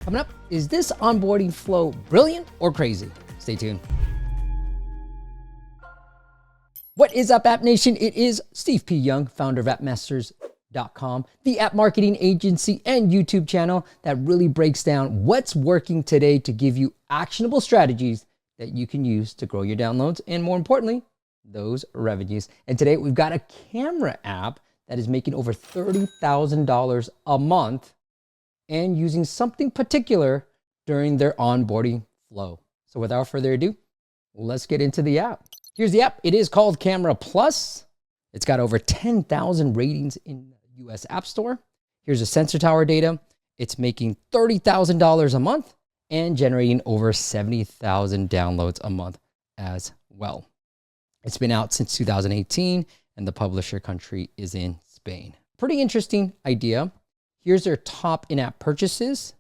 Coming up, is this onboarding flow brilliant or crazy? Stay tuned. What is up, App Nation? It is Steve P. Young, founder of appmasters.com, the app marketing agency and YouTube channel that really breaks down what's working today to give you actionable strategies that you can use to grow your downloads and, more importantly, those revenues. And today we've got a camera app that is making over $30,000 a month and using something particular during their onboarding flow. So without further ado, let's get into the app. Here's the app. It is called Camera Plus. It's got over 10,000 ratings in the US App Store. Here's the Sensor Tower data. It's making $30,000 a month and generating over 70,000 downloads a month as well. It's been out since 2018 and the publisher country is in Spain. Pretty interesting idea. Here's their top in-app purchases.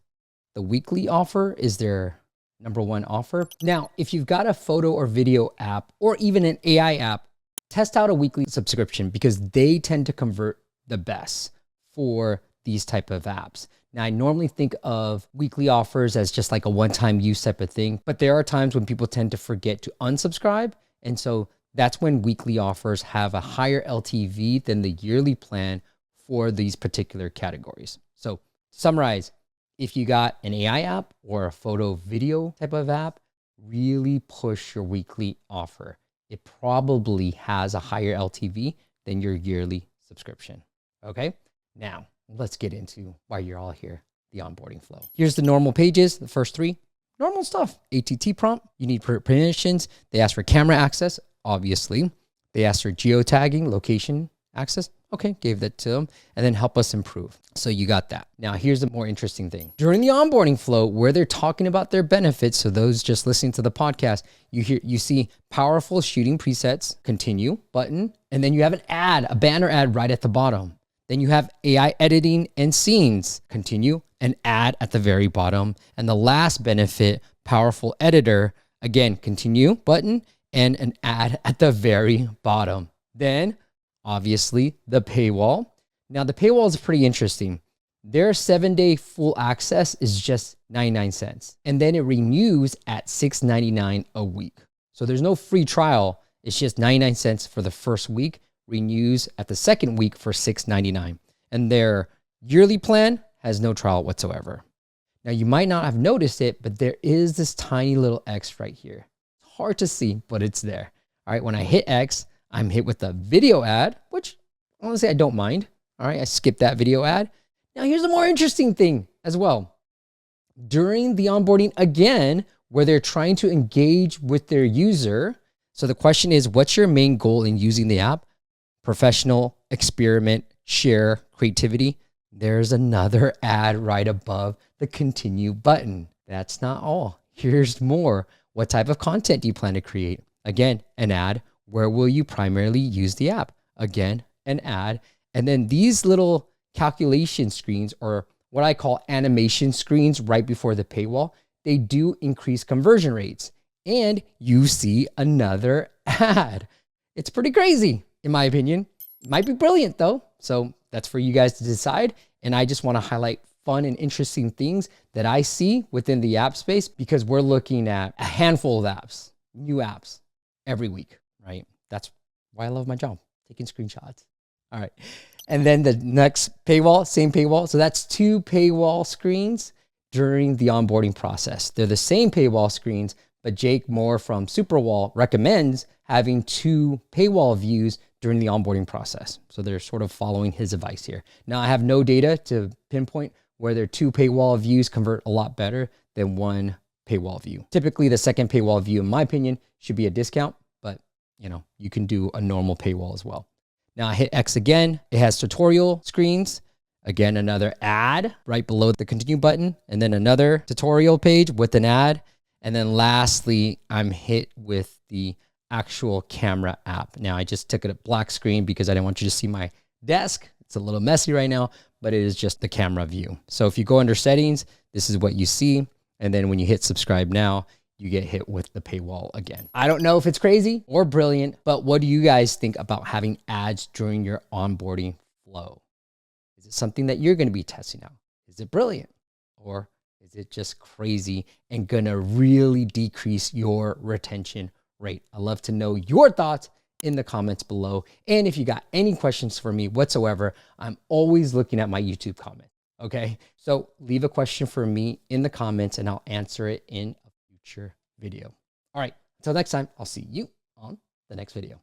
The weekly offer is their #1 offer. Now, if you've got a photo or video app or even an AI app, test out a weekly subscription because they tend to convert the best for these type of apps. Now, I normally think of weekly offers as just like a one-time use type of thing, but there are times when people tend to forget to unsubscribe. And so that's when weekly offers have a higher LTV than the yearly plan for these particular categories. So to summarize, if you got an AI app or a photo video type of app, really push your weekly offer. It probably has a higher LTV than your yearly subscription. Okay, now let's get into why you're all here, the onboarding flow. Here's the normal pages, the first three, normal stuff. ATT prompt, you need permissions. They ask for camera access, obviously. They ask for geotagging, location access. Okay, gave that to them, and then help us improve. So you got that. Now here's the more interesting thing. During the onboarding flow, where they're talking about their benefits, so those just listening to the podcast, you see powerful shooting presets, continue button, and then you have an ad, a banner ad right at the bottom. Then you have AI editing and scenes, continue, an ad at the very bottom. And the last benefit, powerful editor, again, continue button, and an ad at the very bottom. Then obviously the paywall. Now the paywall is pretty interesting. Their 7-day full access is just 99 cents. And then it renews at $6.99 a week. So there's no free trial. It's just 99 cents for the first week, renews at the second week for $6.99. And their yearly plan has no trial whatsoever. Now you might not have noticed it, but there is this tiny little X right here. It's hard to see, but it's there. All right, when I hit X, I'm hit with a video ad, which honestly, I don't mind. All right, I skip that video ad. Now, here's a more interesting thing as well. During the onboarding, again, where they're trying to engage with their user. So the question is, what's your main goal in using the app? Professional, experiment, share, creativity. There's another ad right above the continue button. That's not all. Here's more. What type of content do you plan to create? Again, an ad. Where will you primarily use the app? Again, an ad. And then these little calculation screens, or what I call animation screens right before the paywall, they do increase conversion rates. And you see another ad. It's pretty crazy, in my opinion. It might be brilliant though. So that's for you guys to decide. And I just want to highlight fun and interesting things that I see within the app space because we're looking at a handful of apps, new apps every week. Right? That's why I love my job, taking screenshots. All right. And then the next paywall, same paywall. So that's 2 paywall screens during the onboarding process. They're the same paywall screens, but Jake Moore from Superwall recommends having 2 paywall views during the onboarding process. So they're sort of following his advice here. Now I have no data to pinpoint whether 2 paywall views convert a lot better than 1 paywall view. Typically the second paywall view, in my opinion, should be a discount. You know, you can do a normal paywall as well. Now I hit X again. It has tutorial screens. Again, another ad right below the continue button, and then another tutorial page with an ad. And then lastly, I'm hit with the actual camera app. Now I just took it a black screen because I didn't want you to see my desk. It's a little messy right now, but it is just the camera view. So if you go under settings, this is what you see. And then when you hit subscribe now, you get hit with the paywall again. I don't know if it's crazy or brilliant, but what do you guys think about having ads during your onboarding flow? Is it something that you're going to be testing out? Is it brilliant or is it just crazy and gonna really decrease your retention rate? I'd love to know your thoughts in the comments below. And if you got any questions for me whatsoever, I'm always looking at my YouTube comments. Okay, so leave a question for me in the comments and I'll answer it in a future video. All right, until next time, I'll see you on the next video.